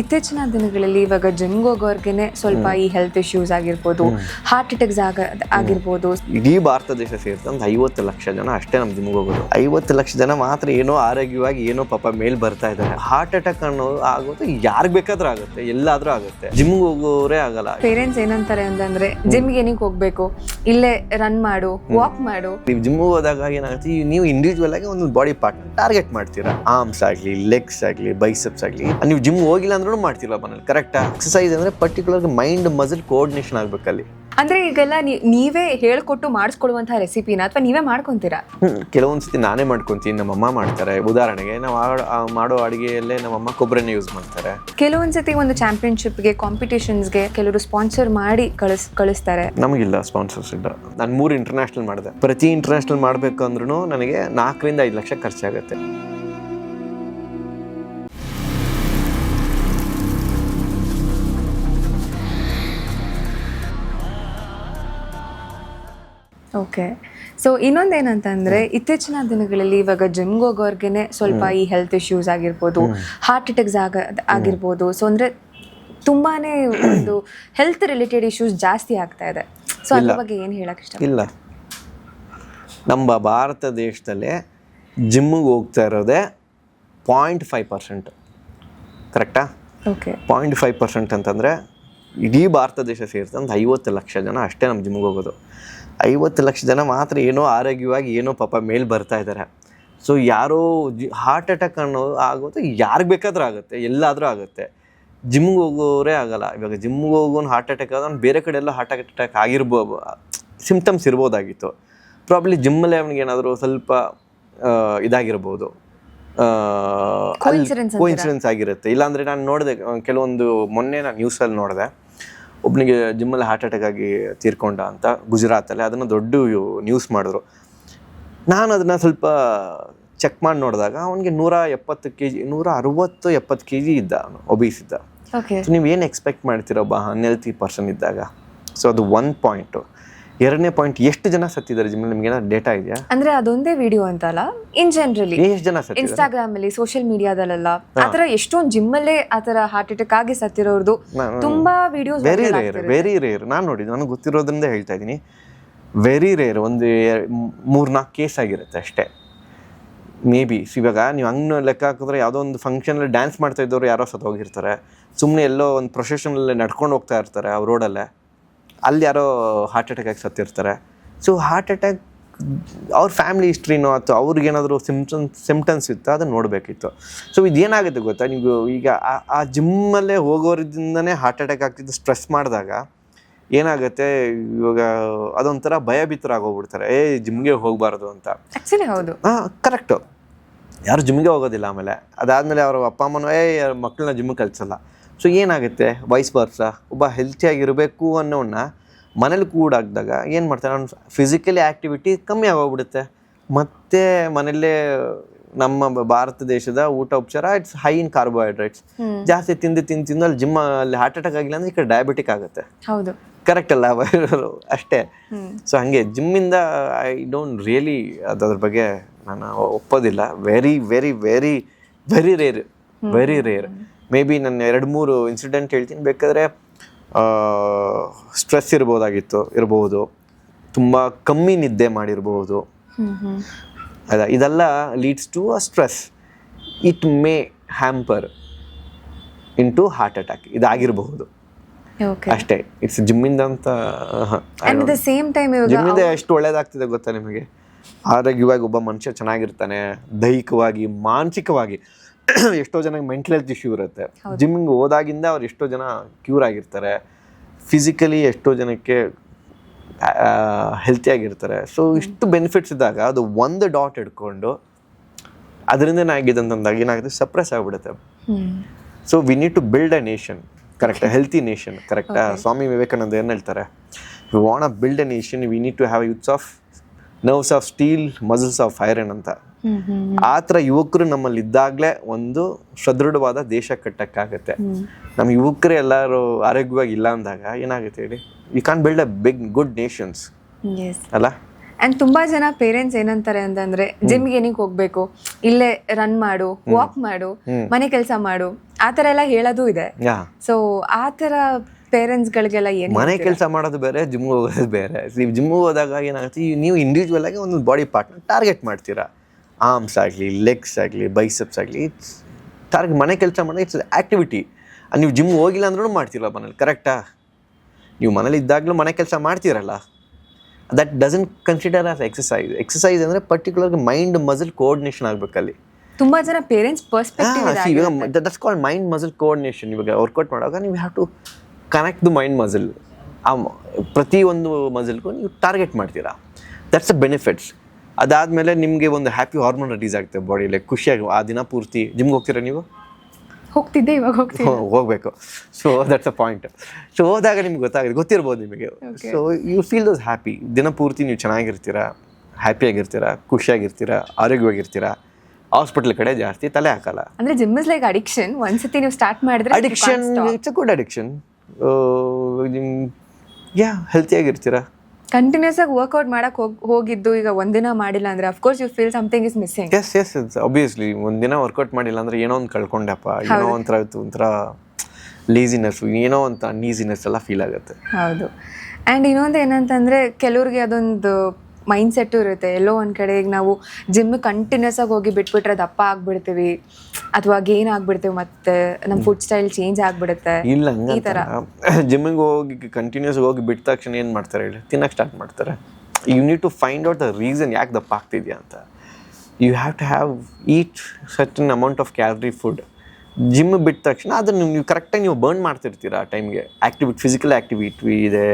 ಇತ್ತೀಚಿನ ದಿನಗಳಲ್ಲಿ ಇವಾಗ ಜಿಮ್ಗೆ ಹೋಗೋರ್ಗೆನೆ ಸ್ವಲ್ಪ ಈ ಹೆಲ್ತ್ ಇಶ್ಯೂಸ್ ಆಗಿರ್ಬೋದು, ಹಾರ್ಟ್ ಅಟ್ಯಾಕ್ಸ್ ಆಗಿರ್ಬೋದು. ಇಡೀ ಭಾರತ ದೇಶ ಸೇರಿದಂತ 50 ಲಕ್ಷ ಜನ ಅಷ್ಟೇ ನಮ್ಮ ಜಿಮ್ಗೆ ಹೋಗೋದು. 50 ಲಕ್ಷ ಜನ ಮಾತ್ರ ಏನೋ ಆರೋಗ್ಯವಾಗಿ ಏನೋ ಪಾಪ ಮೇಲ್ ಬರ್ತಾ ಇದ್ದಾರೆ. ಹಾರ್ಟ್ ಅಟ್ಯಾಕ್ ಅನ್ನೋದು ಆಗೋದು ಯಾರಿಗ್ ಬೇಕಾದ್ರೂ ಆಗುತ್ತೆ, ಎಲ್ಲಾದ್ರೂ ಆಗುತ್ತೆ, ಜಿಮ್ಗೆ ಹೋಗೋರೇ ಆಗಲ್ಲ. ಪೇರೆಂಟ್ಸ್ ಏನಂತಾರೆ ಅಂತಂದ್ರೆ ಜಿಮ್ಗೆ ಏನಕ್ಕೆ ಹೋಗ್ಬೇಕು, ಇಲ್ಲೇ ರನ್ ಮಾಡು, ವಾಕ್ ಮಾಡು. ನೀವು ಜಿಮ್ಗೆ ಹೋದಾಗ ಏನಾಗುತ್ತೆ, ನೀವು ಇಂಡಿವಿಜುವಲ್ ಆಗಿ ಒಂದು ಬಾಡಿ ಪಾರ್ಟ್ ಟಾರ್ಗೆಟ್ ಮಾಡ್ತೀರಾ. ಆರ್ಮ್ಸ್ ಆಗ್ಲಿ, ಲೆಗ್ಸ್ ಆಗ್ಲಿ, ಬೈಸೆಪ್ಸ್ ಆಗ್ಲಿ. ನೀವು ಜಿಮ್ ಹೋಗಿಲ್ಲ ಅಂದ್ರೂ ಮಾಡ್ತಿಲ್ಲ ಮನೇಲಿ. ಕರೆಕ್ಟ್ ಎಕ್ಸಸೈಸ್ ಅಂದ್ರೆ ಪರ್ಟಿಕ್ಯುಲರ್ ಮೈಂಡ್ ಮಸಲ್ ಕೋಆರ್ಡಿನೇಷನ್ ಆಗ್ಬೇಕಲ್ಲಿ. ಅಂದ್ರೆ ಈಗೆಲ್ಲ ನೀವೇ ಹೇಳ್ಕೊಟ್ಟು ಮಾಡಿಸ್ಕೊಡುವಂತಹ ರೆಸಿಪಿನ ಅಥವಾ ನೀವೇ ಮಾಡ್ಕೊಂತೀರಾ? ಕೆಲವೊಂದ್ಸತಿ ನಾನೇ ಮಾಡ್ಕೊಂತೀನಿ, ನಮ್ಮಮ್ಮ ಮಾಡ್ತಾರೆ. ಉದಾಹರಣೆಗೆ ನಾವು ಮಾಡೋ ಅಡಿಗೆಯಲ್ಲೇ ನಮ್ಮಮ್ಮ ಕೊಬ್ಬರಿನ ಯೂಸ್ ಮಾಡ್ತಾರೆ. ಕೆಲವೊಂದ್ಸತಿ ಒಂದು ಚಾಂಪಿಯನ್ಶಿಪ್ಗೆ, ಕಾಂಪಿಟೇಷನ್ಸ್ಗೆ ಕೆಲವರು ಸ್ಪಾನ್ಸರ್ ಮಾಡಿ ಕಳಿಸ್ತಾರೆ. ನಮಗಿಲ್ಲ, ಸ್ಪಾನ್ಸರ್ಸ್ ಇಲ್ಲ. ನಾನು 3 ಇಂಟರ್ನ್ಯಾಷನಲ್ ಮಾಡಿದೆ. ಪ್ರತಿ ಇಂಟರ್ನ್ಯಾಷನಲ್ ಮಾಡ್ಬೇಕು ಅಂದ್ರೂ ನನಗೆ 4 ರಿಂದ 5 ಲಕ್ಷ ಖರ್ಚಾಗುತ್ತೆ. ಓಕೆ. ಸೊ ಇನ್ನೊಂದೇನಂತಂದ್ರೆ ಇತ್ತೀಚಿನ ದಿನಗಳಲ್ಲಿ ಇವಾಗ ಜಿಮ್ಗೆ ಹೋಗೋರ್ಗೆನೆ ಸ್ವಲ್ಪ ಈ ಹೆಲ್ತ್ ಇಶ್ಯೂಸ್ ಆಗಿರ್ಬೋದು, ಹಾರ್ಟ್ ಅಟ್ಯಾಕ್ಸ್ ಆಗಿರ್ಬೋದು. ಸೊ ಅಂದ್ರೆ ತುಂಬಾನೇ ಒಂದು ಹೆಲ್ತ್ ರಿಲೇಟೆಡ್ ಇಶ್ಯೂಸ್ ಜಾಸ್ತಿ ಆಗ್ತಾ ಇದೆ. ಸೊ ಅದ್ರ ಬಗ್ಗೆ ಏನು ಹೇಳಕ್ ಇಷ್ಟ? ಇಲ್ಲ, ನಮ್ಮ ಭಾರತ ದೇಶದಲ್ಲಿ ಜಿಮ್ಗೆ ಹೋಗ್ತಾ ಇರೋದೇ 0.5%. ಕರೆಕ್ಟಾ? ಓಕೆ. 0.5% ಅಂತಂದರೆ ಇಡೀ ಭಾರತ ದೇಶ ಸೇರಿದಂತ 50 ಲಕ್ಷ ಜನ ಅಷ್ಟೇ ನಮ್ಮ ಜಿಮ್ಗೆ ಹೋಗೋದು. 50 ಲಕ್ಷ ಜನ ಮಾತ್ರ ಏನೋ ಆರೋಗ್ಯವಾಗಿ ಏನೋ ಪಾಪ ಮೇಲ್ ಬರ್ತಾ ಇದ್ದಾರೆ. ಸೊ ಯಾರೋ ಹಾರ್ಟ್ ಅಟ್ಯಾಕ್ ಅನ್ನೋದು ಆಗೋದು ಯಾರಿಗೆ ಬೇಕಾದ್ರೂ ಆಗುತ್ತೆ, ಎಲ್ಲಾದರೂ ಆಗುತ್ತೆ, ಜಿಮ್ಗೆ ಹೋಗೋರೇ ಆಗಲ್ಲ. ಇವಾಗ ಜಿಮ್ಗೆ ಹೋಗೋನು ಹಾರ್ಟ್ ಅಟ್ಯಾಕ್ ಆಗೋನು ಬೇರೆ ಕಡೆ ಎಲ್ಲ ಹಾರ್ಟ್ ಅಟ್ಯಾಕ್ ಆಗಿರ್ಬೋದು, ಸಿಮ್ಟಮ್ಸ್ ಇರ್ಬೋದಾಗಿತ್ತು. ಪ್ರಾಬ್ಲಿ ಜಿಮ್ಮಲ್ಲೇ ಅವನಿಗೆ ಏನಾದರೂ ಸ್ವಲ್ಪ ಇದಾಗಿರ್ಬೋದು, ಕೋಇನ್ಸಿಡೆನ್ಸ್ ಆಗಿರುತ್ತೆ. ಇಲ್ಲಾಂದರೆ ನಾನು ನೋಡಿದೆ ಕೆಲವೊಂದು ಮೊನ್ನೆ ನಾನು ನ್ಯೂಸಲ್ಲಿ ನೋಡಿದೆ, ಒಬ್ಬನಿಗೆ ಜಿಮ್ಮಲ್ಲಿ ಹಾರ್ಟ್ ಅಟ್ಯಾಕ್ ಆಗಿ ತೀರ್ಕೊಂಡ ಅಂತ ಗುಜರಾತಲ್ಲಿ. ಅದನ್ನು ದೊಡ್ಡ ನ್ಯೂಸ್ ಮಾಡಿದ್ರು. ನಾನು ಅದನ್ನು ಸ್ವಲ್ಪ ಚೆಕ್ ಮಾಡಿ ನೋಡಿದಾಗ ಅವನಿಗೆ 170 kg, 160-70 kg ಇದ್ದ, ಅವನು ಒಬೀಸ್ ಇದ್ದ. ಸೊ ನೀವೇನು ಎಕ್ಸ್ಪೆಕ್ಟ್ ಮಾಡ್ತೀರೊಬ್ಬ ಅನ್ಹೆಲ್ತಿ ಪರ್ಸನ್ ಇದ್ದಾಗ? ಸೊ ಅದು 1 ಪಾಯಿಂಟು. 2ನೇ ಪಾಯಿಂಟ್, ಎಷ್ಟು ಜನ ಸತ್ತಿದ್ದಾರೆ ಜಿಮ್ಮಲ್ಲಿ? ನಿಮ್ಗೆ ಏನಾದ್ರು ಡೇಟಾ ಇದೆಯಾ? ಅಂದ್ರೆ ಅದೊಂದೇ ವಿಡಿಯೋ ಅಂತಲ್ಲ, ಇನ್ ಜನರಲಿ ಎಷ್ಟು ಜನ ಸತ್ತಿದ್ದಾರೆ ಇನ್ಸ್ಟಾಗ್ರಾಮ್ ಅಲ್ಲಿ, ಸೋಷಿಯಲ್ ಮೀಡಿಯಾದಲ್ಲೆಲ್ಲ ಆತರ ಎಷ್ಟೊಂದು ಜಿಮ್ಮಲ್ಲೇ ಆತರ ಹಾರ್ಟ್ ಅಟ್ಯಾಕ್ ಆಗಿ ಸತ್ತಿರೋರ್ದು ತುಂಬಾ ವಿಡಿಯೋಸ್. Very rare. ನಾನು ನೋಡಿದ್ದು, ನನಗೆ ಗೊತ್ತಿರೋದ್ರಿಂದ ಹೇಳ್ತಾ ಇದ್ದೀನಿ. Very rare. ಒಂದು 3-4 ಕೇಸ್ ಆಗಿರುತ್ತೆ ಅಷ್ಟೇ, ಮೇ ಬಿ. ಇವಾಗ ನೀವು ಹಂಗೆ ಲೆಕ್ಕ ಹಾಕಿದ್ರೆ ಯಾವುದೋ ಒಂದು ಫಂಕ್ಷನಲ್ಲಿ ಡ್ಯಾನ್ಸ್ ಮಾಡ್ತಾ ಇದ್ದವರು ಯಾರೋ ಸತ್ತು ಹೋಗಿರ್ತಾರೆ. ಸುಮ್ಮನೆ ಎಲ್ಲೋ ಒಂದು ಪ್ರೊಸೆಷನಲ್ಲಿ ನಡ್ಕೊಂಡು ಹೋಗ್ತಾ ಇರ್ತಾರೆ ಆ ರೋಡಲ್ಲೇ, ಅಲ್ಲಿ ಯಾರೋ ಹಾರ್ಟ್ ಅಟ್ಯಾಕ್ ಆಗಿ ಸತ್ತಿರ್ತಾರೆ. ಸೊ ಹಾರ್ಟ್ ಅಟ್ಯಾಕ್ ಅವ್ರ ಫ್ಯಾಮಿಲಿ ಹಿಸ್ಟ್ರಿನೋ ಅಥವಾ ಅವ್ರಿಗೇನಾದರೂ ಸಿಮ್ಟಮ್ಸ್ ಇತ್ತು, ಅದನ್ನು ನೋಡಬೇಕಿತ್ತು. ಸೊ ಇದೇನಾಗುತ್ತೆ ಗೊತ್ತಾ, ನೀವು ಈಗ ಆ ಜಿಮ್ಮಲ್ಲೇ ಹೋಗೋರಿಂದನೇ ಹಾರ್ಟ್ ಅಟ್ಯಾಕ್ ಆಗ್ತಿದ್ದು ಸ್ಟ್ರೆಸ್ ಮಾಡಿದಾಗ ಏನಾಗುತ್ತೆ, ಇವಾಗ ಅದೊಂಥರ ಭಯಭೀತರಾಗೋಗ್ಬಿಡ್ತಾರೆ, ಜಿಮ್ಗೆ ಹೋಗಬಾರ್ದು ಅಂತ. ಆಕ್ಚುಲಿ ಹೌದು, ಕರೆಕ್ಟು. ಯಾರು ಜಿಮ್ಗೆ ಹೋಗೋದಿಲ್ಲ. ಆಮೇಲೆ ಅದಾದಮೇಲೆ ಅವ್ರ ಅಪ್ಪ ಅಮ್ಮನೂ ಮಕ್ಕಳನ್ನ ಜಿಮ್ಗೆ ಕಳಿಸಲ್ಲ. ಸೊ ಏನಾಗುತ್ತೆ, ವೈಸ್ ವರ್ಸ, ಒಬ್ಬ ಹೆಲ್ತಿಯಾಗಿರಬೇಕು ಅನ್ನೋನ್ನ ಮನೇಲಿ ಕೂಡಾಕಿದಾಗ ಏನು ಮಾಡ್ತಾರೆ, ಅವ್ನು ಫಿಸಿಕಲಿ ಆ್ಯಕ್ಟಿವಿಟಿ ಕಮ್ಮಿ ಆಗೋಗ್ಬಿಡುತ್ತೆ. ಮತ್ತು ಮನೆಯಲ್ಲೇ ನಮ್ಮ ಭಾರತ ದೇಶದ ಊಟ ಉಪಚಾರ ಇಟ್ಸ್ ಹೈ ಇನ್ ಕಾರ್ಬೋಹೈಡ್ರೇಟ್ಸ್. ಜಾಸ್ತಿ ತಿಂದು ಅಲ್ಲಿ ಜಿಮ್ಮಲ್ಲಿ ಹಾರ್ಟ್ ಅಟ್ಯಾಕ್ ಆಗಿಲ್ಲ ಅಂದರೆ ಈ ಕಡೆ ಡಯಾಬಿಟಿಕ್ ಆಗುತ್ತೆ. ಹೌದು, ಕರೆಕ್ಟ್ ಅಲ್ಲ ಅಷ್ಟೇ. ಸೊ ಹಾಗೆ ಜಿಮ್ಮಿಂದ ಐ ಡೋಂಟ್ ರಿಯಲಿ ಅದ್ರ ಬಗ್ಗೆ ನಾನು ಒಪ್ಪೋದಿಲ್ಲ. Very very very very rare, very rare. May be ನಾನು 2-3 ಇನ್ಸಿಡೆಂಟ್ ಹೇಳ್ತೀನಿ, ಬೇಕಾದರೆ ಸ್ಟ್ರೆಸ್ ಇರ್ಬೋದು, ತುಂಬ ಕಮ್ಮಿ ನಿದ್ದೆ ಮಾಡಿರ್ಬೋದು. ಇದೆಲ್ಲ leads to a stress. It may hamper in to heart attack. ಇದಾಗಿರಬಹುದು ಅಷ್ಟೇ. ಇಟ್ಸ್ ಜಿಮ್ಮಿಂದ ಅಂತ. ಜಿಮ್ಮಿಂದ ಎಷ್ಟು ಒಳ್ಳೇದಾಗ್ತಿದೆ ಗೊತ್ತಾ ನಿಮಗೆ? ಆರೋಗ್ಯವಾಗಿ ಒಬ್ಬ ಮನುಷ್ಯ ಚೆನ್ನಾಗಿರ್ತಾನೆ, ದೈಹಿಕವಾಗಿ, ಮಾನಸಿಕವಾಗಿ. ಎಷ್ಟೋ ಜನಕ್ಕೆ ಮೆಂಟಲ್ ಹೆಲ್ತ್ ಇಶ್ಯೂ ಇರುತ್ತೆ, ಜಿಮ್ಮಿಂಗ್ ಹೋದಾಗಿಂದ ಅವ್ರು ಎಷ್ಟೋ ಜನ ಕ್ಯೂರ್ ಆಗಿರ್ತಾರೆ. ಫಿಸಿಕಲಿ ಎಷ್ಟೋ ಜನಕ್ಕೆ ಹೆಲ್ತಿಯಾಗಿರ್ತಾರೆ. ಸೊ ಇಷ್ಟು ಬೆನಿಫಿಟ್ಸ್ ಇದ್ದಾಗ ಅದು ಒಂದು ಡಾಟ್ ಹಿಡ್ಕೊಂಡು ಅದರಿಂದ ಏನಾಗಿದೆ ಅಂತಂದಾಗ ಏನಾಗುತ್ತೆ, ಸಪ್ರೆಸ್ ಆಗಿಬಿಡುತ್ತೆ. So we need to build a nation. ಕರೆಕ್ಟಾ? Healthy nation. ಕರೆಕ್ಟಾ? ಸ್ವಾಮಿ ವಿವೇಕಾನಂದ ಏನು ಹೇಳ್ತಾರೆ, we want a build a nation, we need to have youths of nerves of steel, muscles of iron ಅಂತ. ಆ ಥರ ಯುವಕರು ನಮ್ಮಲ್ಲಿ ಇದ್ದಾಗಲೇ ಒಂದು ಸದೃಢವಾದ ದೇಶ ಕಟ್ಟಕ್ಕಾಗತ್ತೆ. ನಮ್ಮ ಯುವಕರು ಎಲ್ಲರೂ ಆರೋಗ್ಯವಾಗಿ ಇಲ್ಲ ಅಂದಾಗ ಏನಾಗುತ್ತೆ ಹೇಳಿ? You can build a big good nations ಅಲ್ಲ? ಅಂಡ್ ತುಂಬಾ ಜನ ಪೇರೆಂಟ್ಸ್ ಏನಂತಾರೆ ಅಂತಂದ್ರೆ ಜಿಮ್ಗೆ ಏನಕ್ಕೆ ಹೋಗ್ಬೇಕು, ಇಲ್ಲೇ ರನ್ ಮಾಡು, ವಾಕ್ ಮಾಡು, ಮನೆ ಕೆಲಸ ಮಾಡು, ಆ ಥರ ಎಲ್ಲ ಹೇಳೋದು ಇದೆ. ಯಾ ಸೊ ಆ ಥರ ಪೇರೆಂಟ್ಸ್ಗಳಿಗೆಲ್ಲ ಏನು ಮನೆ ಕೆಲಸ ಮಾಡೋದು ಬೇರೆ, ಜಿಮ್ಗೆ ಹೋಗೋದು ಬೇರೆ. ಜಿಮ್ಗೆ ಹೋದಾಗ ಏನಾಗುತ್ತೆ, ನೀವು ಇಂಡಿವಿಜುವಲ್ ಆಗಿ ಒಂದು ಬಾಡಿ ಪಾರ್ಟ್ನ ಟಾರ್ಗೆಟ್ ಮಾಡ್ತೀರಾ. ಆರ್ಮ್ಸ್ ಆಗಲಿ, ಲೆಗ್ಸ್ ಆಗಲಿ, ಬೈಸೆಪ್ಸ್ ಆಗಲಿ, ಟಾರ್ಗೆಟ್. ಮನೆ ಕೆಲಸ ಮಾಡೋದು ಇಟ್ಸ್ ಆ್ಯಕ್ಟಿವಿಟಿ. ನೀವು ಜಿಮ್ಗೆ ಹೋಗಿಲ್ಲ ಅಂದ್ರೂ ಮಾಡ್ತೀರಲ್ಲ ಮನೇಲಿ, ಕರೆಕ್ಟಾ? ನೀವು ಮನೇಲಿ ಇದ್ದಾಗಲೂ ಮನೆ ಕೆಲಸ ಮಾಡ್ತೀರಲ್ಲ, that doesn't consider as exercise. Exercise ಅಂದರೆ ಪರ್ಟಿಕ್ಯುಲರ್ಗೆ ಮೈಂಡ್ ಮಸಲ್ ಕೋಆರ್ಡಿನೇಷನ್ ಆಗಬೇಕಲ್ಲಿ. ತುಂಬ ಜನ parents perspective that's called mind muscle coordination. ಇವಾಗ ವರ್ಕೌಟ್ ಮಾಡುವಾಗ ನೀವು have to connect the mind muscle. ಪ್ರತಿಯೊಂದು ಮಸಲ್ಗೂ ನೀವು ಟಾರ್ಗೆಟ್ ಮಾಡ್ತೀರಾ. That's a benefits. ಅದಾದಮೇಲೆ ನಿಮಗೆ ಒಂದು ಹ್ಯಾಪಿ ಹಾರ್ಮೋನ್ ರಿಲೀಸ್ ಆಗುತ್ತೆ ಬಾಡಿಯಲ್ಲಿ, ಖುಷಿಯಾಗಿ. ಆ ದಿನ ಪೂರ್ತಿ ಜಿಮ್ಗೆ ಹೋಗ್ತೀರಾ ನೀವು? ಹೋಗ್ತಿದ್ದೆ, ಇವಾಗ ಹೋಗಬೇಕು. So that's a point. So ಹೋದಾಗ ನಿಮ್ಗೆ ಗೊತ್ತಿರ್ಬೋದು ನಿಮಗೆ. So you feel those happy. ದಿನ ಪೂರ್ತಿ ನೀವು ಚೆನ್ನಾಗಿರ್ತೀರಾ, ಹ್ಯಾಪಿಯಾಗಿರ್ತೀರಾ, ಖುಷಿಯಾಗಿರ್ತೀರಾ, ಆರೋಗ್ಯವಾಗಿರ್ತೀರಾ. ಹಾಸ್ಪಿಟಲ್ ಕಡೆ ಜಾಸ್ತಿ ತಲೆ ಹಾಕಲ್ಲ. ಅಂದರೆ ಜಿಮ್ ಇಸ್ ಲೈಕ್ ಅಡಿಕ್ಷನ್. ಒಂದ್ಸತಿ ನೀವು ಸ್ಟಾರ್ಟ್ ಮಾಡಿದ್ರೆ addiction, it's a good addiction. Yeah ಹೆಲ್ತಿಯಾಗಿರ್ತೀರಾ. ಕಂಟಿನ್ಯೂಸ್ ಆಗಿ ವರ್ಕೌಟ್ ಮಾಡಕ್ ಹೋಗಿದ್ದು ಈಗ ಒಂದಿನ ಮಾಡಿಲ್ಲ ಅಂದ್ರೆ of course you feel something is missing. Yes obviously. ಒಂದಿನ ವರ್ಕೌಟ್ ಮಾಡಿಲ್ಲ ಅಂದ್ರೆ ಏನೋ ಒಂದು ಕಳ್ಕೊಂಡಪ್ಪ, ಏನೋ ಒಂಥರ ಲೇಸಿನೆಸ್, ಏನೋ ಒಂದು ಅನ್ಈಸಿನೆಸ್ ಎಲ್ಲ ಫೀಲ್ ಆಗುತ್ತೆ. ಹೌದು. ಆ್ಯಂಡ್ ಇನ್ನೊಂದು ಏನಂತಂದರೆ ಕೆಲವ್ರಿಗೆ ಅದೊಂದು ಮೈಂಡ್ ಸೆಟ್ಟು ಇರುತ್ತೆ. ಎಲ್ಲೋ ಒಂದು ಕಡೆ ಈಗ ನಾವು ಜಿಮ್ ಕಂಟಿನ್ಯೂಸ್ ಆಗಿ ಹೋಗಿ ಬಿಟ್ಬಿಟ್ರೆ ದಪ್ಪ ಆಗ್ಬಿಡ್ತೀವಿ ಅಥವಾ ಗೇನ್ ಆಗ್ಬಿಡ್ತೀವಿ, ಮತ್ತೆ ನಮ್ಮ ಫುಡ್ ಸ್ಟೈಲ್ ಚೇಂಜ್ ಆಗ್ಬಿಡುತ್ತೆ. ಇಲ್ಲ, ಈ ಥರ ಜಿಮ್ಮಿಗೆ ಹೋಗಿ ಕಂಟಿನ್ಯೂಸ್ ಹೋಗಿ ಬಿಟ್ಟ ತಕ್ಷಣ ಏನು ಮಾಡ್ತಾರೆ ಹೇಳಿ, ತಿನ್ನಕ್ಕೆ ಸ್ಟಾರ್ಟ್ ಮಾಡ್ತಾರೆ. You need to find out the reason ಯಾಕೆ ದಪ್ಪ ಆಗ್ತಿದ್ಯಾ ಅಂತ. You have to have eat certain amount of calorie food. Gym ಬಿಟ್ಟ ತಕ್ಷಣ ಅದನ್ನು ನೀವು ಕರೆಕ್ಟಾಗಿ ನೀವು ಬರ್ನ್ ಮಾಡ್ತಿರ್ತೀರ ಆ ಟೈಮ್ಗೆ. ಫಿಸಿಕಲ್ ಆ್ಯಕ್ಟಿವಿಟಿ ಇದೆ,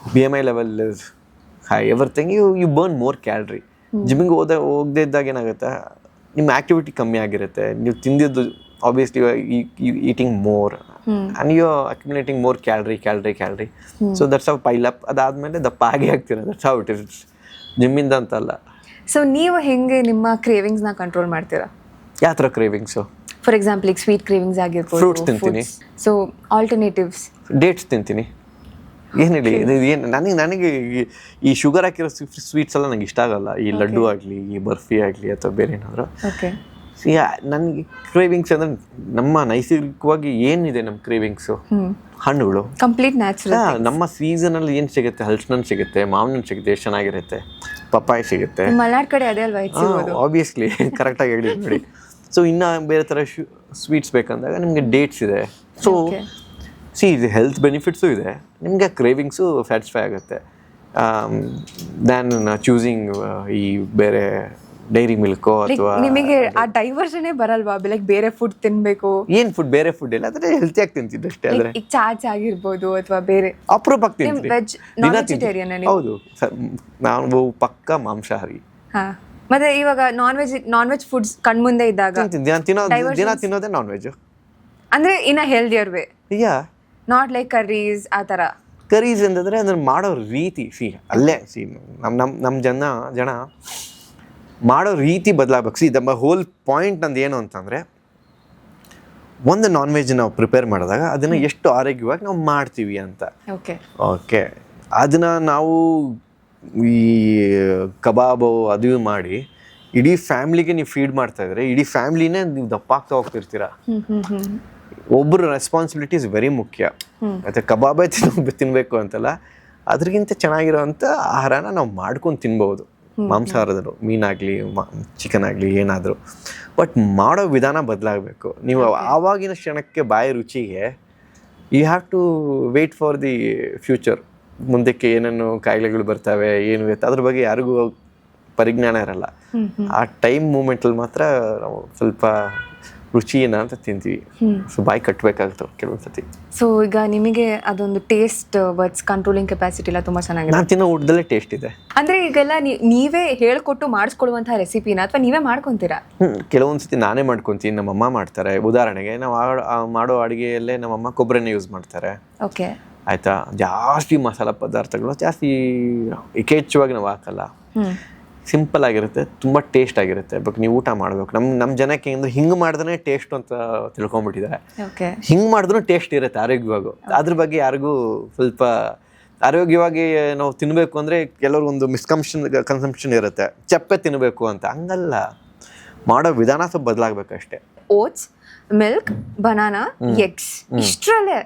BMI level is high, everything, you burn more calorie. ಜಿಮ್ಮಿಗೆ ಹೋಗದೇ ಇದ್ದಾಗ ಏನಾಗುತ್ತೆ, ನಿಮ್ಮ ಆ್ಯಕ್ಟಿವಿಟಿ ಕಮ್ಮಿ ಆಗಿರುತ್ತೆ. ನೀವು ತಿಂದಿದ್ದು obviously eating more and you accumulating more calorie. So that's how pile up. ಅದಾದಮೇಲೆ ದಪ್ಪ ಆಗೇ ಆಗ್ತೀರ. That's how it is. ಜಿಮ್ಮಿಂದ ಅಂತಲ್ಲ. ಸೊ ನೀವು ಹೆಂಗೆ ನಿಮ್ಮ ಕ್ರೇವಿಂಗ್ಸ್ನ ಕಂಟ್ರೋಲ್ ಮಾಡ್ತೀರಾ? ಯಾವ ಥರ ಕ್ರೇವಿಂಗ್ಸು? ಫಾರ್ ಎಕ್ಸಾಂಪಲ್ ಈಗ ಸ್ವೀಟ್ ಕ್ರೇವಿಂಗ್ಸ್ ಆಗಿರ್ಬೋದು, ಫ್ರೂಟ್ಸ್ ತಿಂತೀನಿ. ಸೊ ಆಲ್ಟರ್ನೇಟಿವ್ಸ್ ಡೇಟ್ಸ್ ತಿಂತೀನಿ. ಏನು ಹೇಳಿ, ಏನು ನನಗೆ ಈ ಶುಗರ್ ಹಾಕಿರೋ ಸ್ವೀಟ್ಸ್ ಎಲ್ಲ ನನಗೆ ಇಷ್ಟ ಆಗಲ್ಲ. ಈ ಲಡ್ಡು ಆಗಲಿ, ಈ ಬರ್ಫಿ ಆಗಲಿ ಅಥವಾ ಬೇರೆ ಏನಾದರೂ. ನನಗೆ ಕ್ರೇವಿಂಗ್ಸ್ ಅಂದರೆ ನಮ್ಮ ನೈಸರ್ಗಿಕವಾಗಿ ಏನಿದೆ ನಮ್ಮ ಕ್ರೇವಿಂಗ್ಸು, ಹಣ್ಣುಗಳು ಕಂಪ್ಲೀಟ್ ನ್ಯಾಚುರಲ್. ನಮ್ಮ ಸೀಸನಲ್ಲಿ ಏನು ಸಿಗುತ್ತೆ, ಹಲಸಿನಣ್ಣು ಸಿಗುತ್ತೆ, ಮಾವಿನಣ್ಣು ಸಿಗುತ್ತೆ, ಎಷ್ಟು ಚೆನ್ನಾಗಿರುತ್ತೆ, ಪಪ್ಪಾಯಿ ಸಿಗುತ್ತೆ. ಮಲೆನಾಡು ಕಡೆ ಅದೇ ಅಲ್ವಾ ಆಬ್ವಿಯಸ್ಲಿ ಕರೆಕ್ಟಾಗಿ ಹೇಳಿ ನೋಡಿ. ಸೊ ಇನ್ನು ಬೇರೆ ಥರ ಸ್ವೀಟ್ಸ್ ಬೇಕಂದಾಗ ನಿಮಗೆ ಡೇಟ್ಸ್ ಇದೆ. ಸೊ ಇದು ಹೆಲ್ತ್ ಬೆನಿಫಿಟ್ಸು ಇದೆ, ನಿಮಗೆ ಕ್ರೇವಿಂಗ್ಸು ಸ್ಯಾಟಿಸ್ಫೈ ಆಗುತ್ತೆ. ದ್ಯಾನ್ ಚೂಸಿಂಗ್ ಈ ಬೇರೆ ಡೈರಿ ಮಿಲ್ಕೋ ಅಥವಾ ನಿಮಗೆ ಆ ಡೈವರ್ಷನ್ ಬರಲ್ವಾ? ಲೈಕ್ ಬೇರೆ ಫುಡ್ ತಿನ್ಬೇಕು. ಏನು ಫುಡ್ ಬೇರೆ ಫುಡ್ ಇಲ್ಲ, ಆದರೆ ಹೆಲ್ತಿಯಾಗಿ ತಿಂತಿದ್ದು ಅಷ್ಟೇ. ಆದರೆ ಈಗ ಚಾಟ್ಸ್ ಆಗಿರ್ಬೋದು ಅಥವಾ ಬೇರೆ ಅಪರೂಪಕ್ಕೆ ತಿಂತೀನಿ. Veg non vegetarian? ಹೌದು ಸರ್, ನಾನು ಪಕ್ಕ ಮಾಂಸಾಹಾರಿ. ಹಾಂ. ಮತ್ತೆ ಇವಾಗ ನಾನ್ ವೆಜ್ ಫುಡ್ಸ್ ಕಣ್ಮುಂದೆ ಇದ್ದಾಗ ದಿನ ತಿನ್ನೋದೇ ನಾನ್ ವೆಜ್. ಅಂದ್ರೆ in a healthier way. Yeah, not like curries ಆ ಥರ. ಕರೀಸ್ ಅಂತಂದರೆ ಅದನ್ನು ಮಾಡೋ ರೀತಿ ಅಲ್ಲೇ ನಮ್ಮ ಜನ ಮಾಡೋ ರೀತಿ ಬದಲಾಗಬೇಕು. ನಮ್ಮ ಹೋಲ್ ಪಾಯಿಂಟ್ ನಂದು ಏನು ಅಂತಂದರೆ, ಒಂದು ನಾನ್ ವೆಜ್ ನಾವು ಪ್ರಿಪೇರ್ ಮಾಡಿದಾಗ ಅದನ್ನು ಎಷ್ಟು ಆರೋಗ್ಯವಾಗಿ ನಾವು ಮಾಡ್ತೀವಿ ಅಂತ. ಓಕೆ ಅದನ್ನು ನಾವು ಈ ಕಬಾಬು ಅದು ಮಾಡಿ ಇಡೀ ಫ್ಯಾಮ್ಲಿಗೆ ನೀವು ಫೀಡ್ ಮಾಡ್ತಾ ಇದ್ರೆ, ಇಡೀ ಫ್ಯಾಮ್ಲಿನೇ ನೀವು ದಪ್ಪ ಆಗ್ತಾ ಹೋಗ್ತಿರ್ತೀರ. ಒಬ್ಬರು ರೆಸ್ಪಾನ್ಸಿಬಿಲಿಟೀಸ್ ವೆರಿ ಮುಖ್ಯ. ಮತ್ತು ಕಬಾಬೇ ತಿನ್ನಬೇಕು ಅಂತಲ್ಲ, ಅದ್ರಿಗಿಂತ ಚೆನ್ನಾಗಿರೋವಂಥ ಆಹಾರನ ನಾವು ಮಾಡ್ಕೊಂಡು ತಿನ್ಬೋದು. ಮಾಂಸಾಹಾರದಲ್ಲೂ ಮೀನಾಗಲಿ ಚಿಕನ್ ಆಗಲಿ ಏನಾದರೂ, ಬಟ್ ಮಾಡೋ ವಿಧಾನ ಬದಲಾಗಬೇಕು. ನೀವು ಆವಾಗಿನ ಕ್ಷಣಕ್ಕೆ ಬಾಯಿ ರುಚಿಗೆ you have to wait for the future. ಮುಂದಕ್ಕೆ ಏನೇನು ಕಾಯಿಲೆಗಳು ಬರ್ತವೆ, ಏನು ಇರುತ್ತೆ ಅದ್ರ ಬಗ್ಗೆ ಯಾರಿಗೂ ಪರಿಜ್ಞಾನ ಇರಲ್ಲ. ಆ ಟೈಮ್ ಮೂಮೆಂಟಲ್ಲಿ ಮಾತ್ರ ನಾವು ಸ್ವಲ್ಪ ರುಚಿನ ಅಂತ ತಿಂತೀವಿ. ಸೊ ಬಾಯಿ ಕಟ್ಟಬೇಕಾಗುತ್ತೆ ಕೆಲವೊಂದ್ಸತಿ. ಸೊ ಈಗ ನಿಮಗೆ ಅದೊಂದು ಟೇಸ್ಟ್ ವರ್ಡ್ಸ್ ಕಂಟ್ರೋಲಿಂಗ್ ಕೆಪಾಸಿಟಿ ಎಲ್ಲ ತುಂಬ ಚೆನ್ನಾಗಿದೆ. ನಾನು ತಿನ್ನೋ ಊಟದಲ್ಲೇ ಟೇಸ್ಟ್ ಇದೆ. ಅಂದರೆ ಈಗೆಲ್ಲ ನೀವೇ ಹೇಳ್ಕೊಟ್ಟು ಮಾಡಿಸ್ಕೊಳ್ಳುವಂತಹ ರೆಸಿಪಿನ ಅಥವಾ ನೀವೇ ಮಾಡ್ಕೊತೀರಾ? ಕೆಲವೊಂದ್ಸತಿ ನಾನೇ ಮಾಡ್ಕೊತೀನಿ, ನಮ್ಮಮ್ಮ ಮಾಡ್ತಾರೆ. ಉದಾಹರಣೆಗೆ ನಾವು ಮಾಡೋ ಅಡುಗೆಯಲ್ಲೇ ನಮ್ಮಮ್ಮ ಕೊಬ್ಬರಿನ ಯೂಸ್ ಮಾಡ್ತಾರೆ. ಓಕೆ, ಆಯಿತಾ. ಜಾಸ್ತಿ ಮಸಾಲ ಪದಾರ್ಥಗಳು ಜಾಸ್ತಿ ಯಥೇಚ್ಛವಾಗಿ ನಾವು ಹಾಕಲ್ಲ. ಸಿಂಪಲ್ ಆಗಿರುತ್ತೆ, ತುಂಬ ಟೇಸ್ಟ್ ಆಗಿರುತ್ತೆ. ಬಟ್ ನೀವು ಊಟ ಮಾಡಬೇಕು. ನಮ್ಮ ಜನಕ್ಕೆ ಅಂದರೆ ಹಿಂಗೆ ಮಾಡಿದ್ರೆ ಟೇಸ್ಟ್ ಅಂತ ತಿಳ್ಕೊಂಡ್ಬಿಟ್ಟಿದ್ದಾರೆ. ಹಿಂಗೆ ಮಾಡಿದ್ರೂ ಟೇಸ್ಟ್ ಇರುತ್ತೆ ಆರೋಗ್ಯವಾಗೂ. ಅದ್ರ ಬಗ್ಗೆ ಯಾರಿಗೂ ಸ್ವಲ್ಪ ಆರೋಗ್ಯವಾಗಿ ನಾವು ತಿನ್ನಬೇಕು ಅಂದರೆ ಕೆಲವ್ರಿಗೊಂದು ಕನ್ಸಂಪ್ಷನ್ ಇರುತ್ತೆ, ಚಪ್ಪೆ ತಿನ್ನಬೇಕು ಅಂತ. ಹಂಗಲ್ಲ, ಮಾಡೋ ವಿಧಾನ ಸ್ವಲ್ಪ ಬದಲಾಗಬೇಕಷ್ಟೇ. ಓಟ್ಸ್, ಮಿಲ್ಕ್, ಬನಾನಾ, ಎಗ್ಸ್ ಇಷ್ಟರಲ್ಲೇ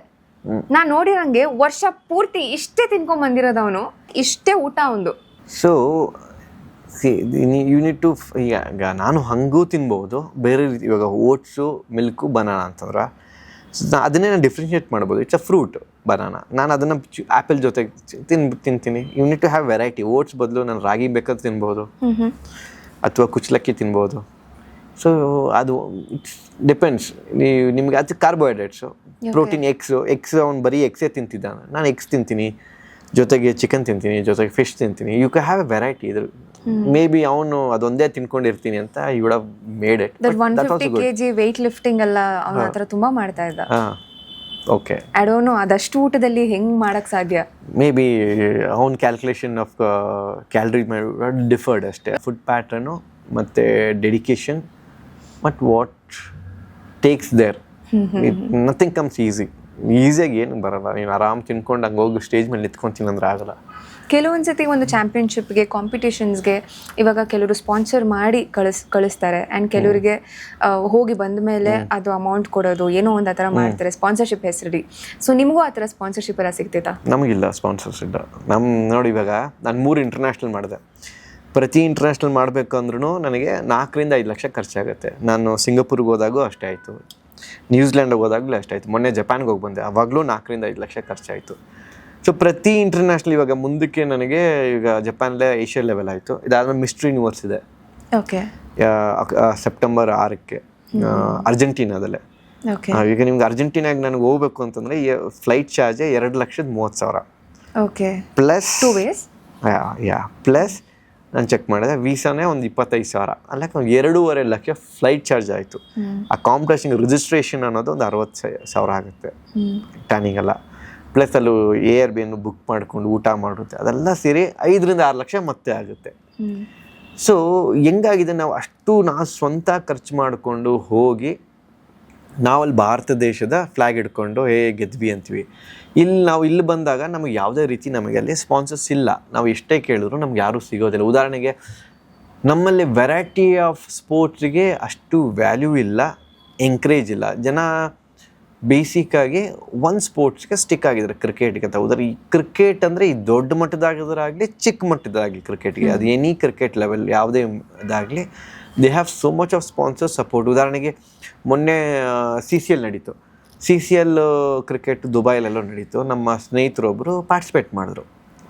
ನಾನು ನೋಡಿರಂಗೆ ವರ್ಷ ಪೂರ್ತಿ ಇಷ್ಟೇ ತಿನ್ಕೊಂಡ್ ಬಂದಿರೋದವನು, ಇಷ್ಟೇ ಊಟ ಒಂದು. ಸೊ ಯೂನಿಟ್ ಟು ಈಗ ನಾನು ಹಂಗೂ ತಿನ್ಬೋದು, ಬೇರೆ ರೀತಿ ಇವಾಗ ಓಟ್ಸು, ಮಿಲ್ಕು, ಬನಾನಾ ಅಂತಂದ್ರೆ ಅದನ್ನೇ ನಾನು ಡಿಫ್ರೆನ್ಷಿಯೇಟ್ ಮಾಡ್ಬೋದು. ಇಟ್ಸ್ ಅ ಫ್ರೂಟ್ ಬನಾನಾ, ನಾನು ಅದನ್ನು ಆ್ಯಪಲ್ ಜೊತೆಗೆ ತಿಂತೀನಿ. You need to have variety. Oats ಬದಲು ನಾನು ರಾಗಿ ಬೇಕಾದ್ರೆ ತಿನ್ಬೋದು, ಅಥವಾ ಕುಚ್ಚಲಕ್ಕಿ ತಿನ್ಬೋದು. ಸೊ ಅದು ಇಟ್ಸ್ ಡಿಪೆಂಡ್ಸ್. ನಿಮ್ಗೆ ಅದು ಕಾರ್ಬೋಹೈಡ್ರೇಟ್ಸು, ಪ್ರೋಟೀನ್, ಎಗ್ಸ್ ಅವ್ನು ಬರೀ ಎಗ್ಸೇ ತಿಂತಿದ್ದಾನೆ, ನಾನು ಎಗ್ಸ್ ತಿಂತೀನಿ, ಜೊತೆಗೆ ಚಿಕನ್ ತಿಂತೀನಿ, ಜೊತೆಗೆ ಫಿಶ್ ತಿಂತೀನಿ. You can have a variety. ಇದ್ರ ಮೇ ಬಿ ಅವನು ಅದೊಂದೇ ತಿನ್ಕೊಂಡಿರ್ತೀನಿ ಅಂತ you would have made it. 150 kg weight lifting ಎಲ್ಲ ಅವನ ಹತ್ರ ತುಂಬಾ ಮಾಡ್ತಾ ಇದ್ದ. ಓಕೆ, ಐ ಡೋಂಟ್ ನೋ ಅದಷ್ಟು ಊಟದಲ್ಲಿ ಹೆಂಗ್ ಮಾಡಕ್ ಸಾಧ್ಯ. ಮೇ ಬಿ ಅವನ್ ಕ್ಯಾಲ್ಕುಲೇಷನ್ ಆಫ್ ಕ್ಯಾಲರಿ ಡಿಫರ್ಡ್ ಅಷ್ಟೇ. ಫುಡ್ ಪ್ಯಾಟರ್ನು ಮತ್ತು dedication but what takes there. Nothing comes ಈಸಿಯಾಗಿ ಏನು ಬರಲ್ಲ. ನೀನು ಆರಾಮ್ ತಿನ್ಕೊಂಡು ಹಂಗೆ ಹೋಗಿ ಸ್ಟೇಜ್ ಮೇಲೆ ನಿಂತ್ಕೊಂತೀನಿ ಅಂದ್ರೆ ಆಗಲ್ಲ. ಕೆಲವೊಂದ್ಸತಿ ಒಂದು ಚಾಂಪಿಯನ್ಶಿಪ್ಗೆ, ಕಾಂಪಿಟೇಷನ್ಸ್ಗೆ ಇವಾಗ ಕೆಲವರು ಸ್ಪಾನ್ಸರ್ ಮಾಡಿ ಕಳಿಸ್ತಾರೆ, ಆ್ಯಂಡ್ ಕೆಲವರಿಗೆ ಹೋಗಿ ಬಂದ ಮೇಲೆ ಅದು ಅಮೌಂಟ್ ಕೊಡೋದು ಏನೋ ಒಂದು ಆ ಥರ ಮಾಡ್ತಾರೆ ಸ್ಪಾನ್ಸರ್ಶಿಪ್ ಹೆಸರಡಿ. ಸೊ ನಿಮಗೂ ಆ ಥರ ಸ್ಪಾನ್ಸರ್ಶಿಪ್ ಎಲ್ಲ ಸಿಗ್ತೈತಾ? ನಮಗಿಲ್ಲ ಸ್ಪಾನ್ಸರ್ಸ್ ಇಲ್ಲ. ನೋಡಿ ಇವಾಗ ನಾನು 3 ಇಂಟರ್ನ್ಯಾಷನಲ್ ಮಾಡಿದೆ. ಪ್ರತಿ ಇಂಟರ್ನ್ಯಾಷನಲ್ ಮಾಡಬೇಕು ಅಂದ್ರೂ ನನಗೆ 4 ರಿಂದ 5 ಲಕ್ಷ ಖರ್ಚಾಗುತ್ತೆ. ನಾನು ಸಿಂಗಾಪುರ್ಗೆ ಹೋದಾಗೂ ಅಷ್ಟೇ ಆಯಿತು, ನ್ಯೂಜಿಲ್ಯಾಂಡ್ಗೆ ಹೋದಾಗಲೂ ಅಷ್ಟೇ ಆಯಿತು, ಮೊನ್ನೆ ಜಪಾನ್ಗೆ ಹೋಗಿ ಬಂದೆ, ಅವಾಗಲೂ 4 ರಿಂದ 5 ಲಕ್ಷ ಖರ್ಚಾಯಿತು. ಸೊ ಪ್ರತಿ ಇಂಟರ್ನ್ಯಾಷನಲ್ ಇವಾಗ ಮುಂದಕ್ಕೆ ನನಗೆ ಈಗ ಜಪಾನಲ್ಲೇ ಏಷ್ಯಾ ಲೆವೆಲ್ ಆಯಿತು. ಇದಾದ್ಮೇಲೆ ಮಿಸ್ಟರ್ ಯೂನಿವರ್ಸ್ ಇದೆ, ಓಕೆ, ಸೆಪ್ಟೆಂಬರ್ 6ಕ್ಕೆ ಅರ್ಜೆಂಟೀನಾದಲ್ಲೇ. ಈಗ ನಿಮ್ಗೆ ಅರ್ಜೆಂಟೀನಾಗೆ ನನಗೆ ಹೋಗ್ಬೇಕು ಅಂತಂದರೆ ಫ್ಲೈಟ್ ಚಾರ್ಜೇ 2,30,000. Okay, plus 2 ways. ಪ್ಲಸ್ ನಾನು ಚೆಕ್ ಮಾಡಿದೆ ವೀಸಾನೇ ಒಂದು 25,000, ಅಲ್ಲ 2.5 ಲಕ್ಷ ಫ್ಲೈಟ್ ಚಾರ್ಜ್ ಆಯಿತು. ಆ ಕಾಂಪಿಟೇಷನ್ ರಿಜಿಸ್ಟ್ರೇಷನ್ ಅನ್ನೋದು ಒಂದು 60,000 ಆಗುತ್ತೆ ಟ್ಯಾನಿಂಗ್ ಎಲ್ಲ. ಪ್ಲಸ್ ಅಲ್ಲೂ Airbnb ಬುಕ್ ಮಾಡ್ಕೊಂಡು ಊಟ ಮಾಡುತ್ತೆ, ಅದೆಲ್ಲ ಸೇರಿ 5 ರಿಂದ 6 ಲಕ್ಷ ಮತ್ತೆ ಆಗುತ್ತೆ. ಸೊ ಹೆಂಗಾಗಿದೆ, ನಾವು ಸ್ವಂತ ಖರ್ಚು ಮಾಡಿಕೊಂಡು ಹೋಗಿ ನಾವಲ್ಲಿ ಭಾರತ ದೇಶದ ಫ್ಲ್ಯಾಗ್ ಹಿಡ್ಕೊಂಡು ಗೆದ್ವಿ ಅಂತೀವಿ. ನಾವು ಇಲ್ಲಿ ಬಂದಾಗ ನಮಗೆ ಯಾವುದೇ ರೀತಿ ನಮಗೆ ಅಲ್ಲಿ ಸ್ಪಾನ್ಸರ್ಸ್ ಇಲ್ಲ. ನಾವು ಎಷ್ಟೇ ಕೇಳಿದ್ರು ನಮ್ಗೆ ಯಾರೂ ಸಿಗೋದಿಲ್ಲ. ಉದಾಹರಣೆಗೆ ನಮ್ಮಲ್ಲಿ ವೆರೈಟಿ ಆಫ್ ಸ್ಪೋರ್ಟ್ಸ್ಗೆ ಅಷ್ಟು ವ್ಯಾಲ್ಯೂ ಇಲ್ಲ, ಎಂಕರೇಜ್ ಇಲ್ಲ. ಜನ ಬೇಸಿಕ್ಕಾಗಿ ಒಂದು ಸ್ಪೋರ್ಟ್ಸ್ಗೆ ಸ್ಟಿಕ್ ಆಗಿದ್ದಾರೆ, ಕ್ರಿಕೆಟ್ಗೆ ಅಂತ. ಈ ಕ್ರಿಕೆಟ್ ಅಂದರೆ ಈ ದೊಡ್ಡ ಮಟ್ಟದಾಗಿದ್ರಾಗಲಿ ಚಿಕ್ಕ ಮಟ್ಟದಾಗಲಿ ಕ್ರಿಕೆಟ್ಗೆ, ಅದು ಎನಿ ಕ್ರಿಕೆಟ್ ಲೆವೆಲ್ ಯಾವುದೇ ಇದಾಗಲಿ, they have so much of sponsor support. ಉದಾಹರಣೆಗೆ ಮೊನ್ನೆ CCL ನಡೀತು. CCL ಕ್ರಿಕೆಟ್ ದುಬೈಲೆಲ್ಲೋ ನಡೀತು. ನಮ್ಮ ಸ್ನೇಹಿತರೊಬ್ಬರು ಪಾರ್ಟಿಸಿಪೇಟ್ ಮಾಡಿದ್ರು.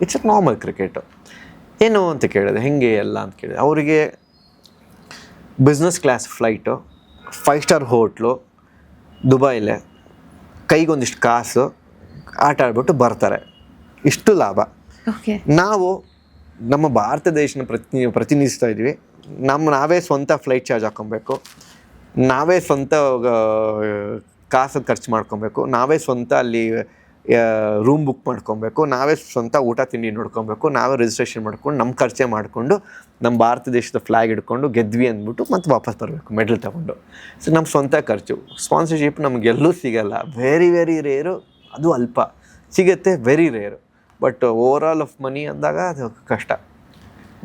It's a normal cricket. ಏನು ಅಂತ ಕೇಳಿದೆ, ಹೆಂಗೆ ಎಲ್ಲ ಅಂತ ಕೇಳಿದೆ. ಅವರಿಗೆ business class flight, 5 star hotel ದುಬೈಲೇ, ಕೈಗೊಂದಿಷ್ಟು ಕಾಸು, ಆಟ ಆಡ್ಬಿಟ್ಟು ಬರ್ತಾರೆ, ಇಷ್ಟು ಲಾಭ. ನಾವು ನಮ್ಮ ಭಾರತ ದೇಶನ ಪ್ರತಿನಿಧಿಸ್ತಾ ಇದ್ವಿ. ನಾವೇ ಸ್ವಂತ ಫ್ಲೈಟ್ ಚಾರ್ಜ್ ಹಾಕ್ಕೊಬೇಕು, ನಾವೇ ಸ್ವಂತ ಕಾಸು ಖರ್ಚು ಮಾಡ್ಕೊಬೇಕು, ನಾವೇ ಸ್ವಂತ ಅಲ್ಲಿ ರೂಮ್ ಬುಕ್ ಮಾಡ್ಕೊಬೇಕು, ನಾವೇ ಸ್ವಂತ ಊಟ ತಿಂಡಿ ನೋಡ್ಕೊಬೇಕು, ನಾವೇ ರಿಜಿಸ್ಟ್ರೇಷನ್ ಮಾಡ್ಕೊಂಡು ನಮ್ಮ ಖರ್ಚೆ ಮಾಡಿಕೊಂಡು ನಮ್ಮ ಭಾರತ ದೇಶದ ಫ್ಲ್ಯಾಗ್ ಹಿಡ್ಕೊಂಡು ಗೆದ್ವಿ ಅಂದ್ಬಿಟ್ಟು ಮತ್ತೆ ವಾಪಸ್ ಬರಬೇಕು ಮೆಡಲ್ ತೊಗೊಂಡು. ಸೊ ನಮ್ಮ ಸ್ವಂತ ಖರ್ಚು. ಸ್ಪಾನ್ಸರ್ಶಿಪ್ ನಮಗೆಲ್ಲೂ ಸಿಗಲ್ಲ, ವೆರಿ ವೆರಿ ರೇರು. ಅದು ಅಲ್ಪ ಸಿಗುತ್ತೆ, very rare. But overall of money ಅಂದಾಗ ಅದು ಕಷ್ಟ.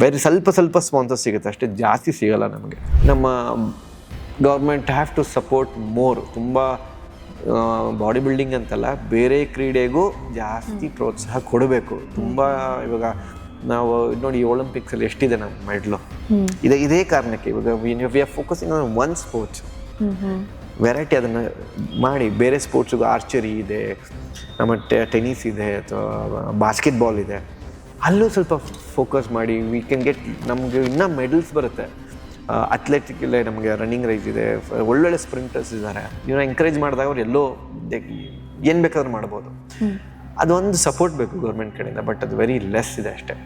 ವೆರಿ ಸ್ವಲ್ಪ ಸ್ಪಾನ್ಸರ್ ಸಿಗುತ್ತೆ ಅಷ್ಟೇ, ಜಾಸ್ತಿ ಸಿಗಲ್ಲ ನಮಗೆ. ನಮ್ಮ government have to support more. ತುಂಬ ಬಾಡಿ ಬಿಲ್ಡಿಂಗ್ ಅಂತಲ್ಲ, ಬೇರೆ ಕ್ರೀಡೆಗೂ ಜಾಸ್ತಿ ಪ್ರೋತ್ಸಾಹ ಕೊಡಬೇಕು. ತುಂಬ ಇವಾಗ ನಾವು ನೋಡಿ ಒಲಿಂಪಿಕ್ಸಲ್ಲಿ ಎಷ್ಟಿದೆ ನಮ್ಮ ಮೆಡ್ಲು, ಇದೇ ಕಾರಣಕ್ಕೆ. ಇವಾಗ we are focusing on one sports, variety ಅದನ್ನು ಮಾಡಿ. ಬೇರೆ ಸ್ಪೋರ್ಟ್ಸಿಗೂ ಆರ್ಚರಿ ಇದೆ, ನಮ್ಮ ಟೆನ್ನಿಸ್ ಇದೆ, ಅಥವಾ ಬಾಸ್ಕೆಟ್ಬಾಲ್ ಇದೆ, ಅಲ್ಲೂ ಸ್ವಲ್ಪ ಫೋಕಸ್ ಮಾಡಿ ವಿ ಕ್ಯಾನ್ ಗೆಟ್, ನಮಗೆ ಇನ್ನೂ ಮೆಡಲ್ಸ್ ಬರುತ್ತೆ. ಅಥ್ಲೆಟಿಕಲ್ಲೇ ನಮಗೆ ರನ್ನಿಂಗ್ ರೈಸ್ ಇದೆ, ಒಳ್ಳೊಳ್ಳೆ ಸ್ಪ್ರಿಂಟರ್ಸ್ ಇದ್ದಾರೆ. ಇವನ್ನ ಎಂಕರೇಜ್ ಮಾಡಿದಾಗ ಅವ್ರು ಎಲ್ಲೋ ಏನು ಬೇಕಾದ್ರೂ ಮಾಡ್ಬೋದು. ಅದೊಂದು ಸಪೋರ್ಟ್ ಬೇಕು ಗೌರ್ಮೆಂಟ್ ಕಡೆಯಿಂದ, ಬಟ್ ಅದು ವೆರಿ ಲೆಸ್ ಇದೆ ಅಷ್ಟೇ.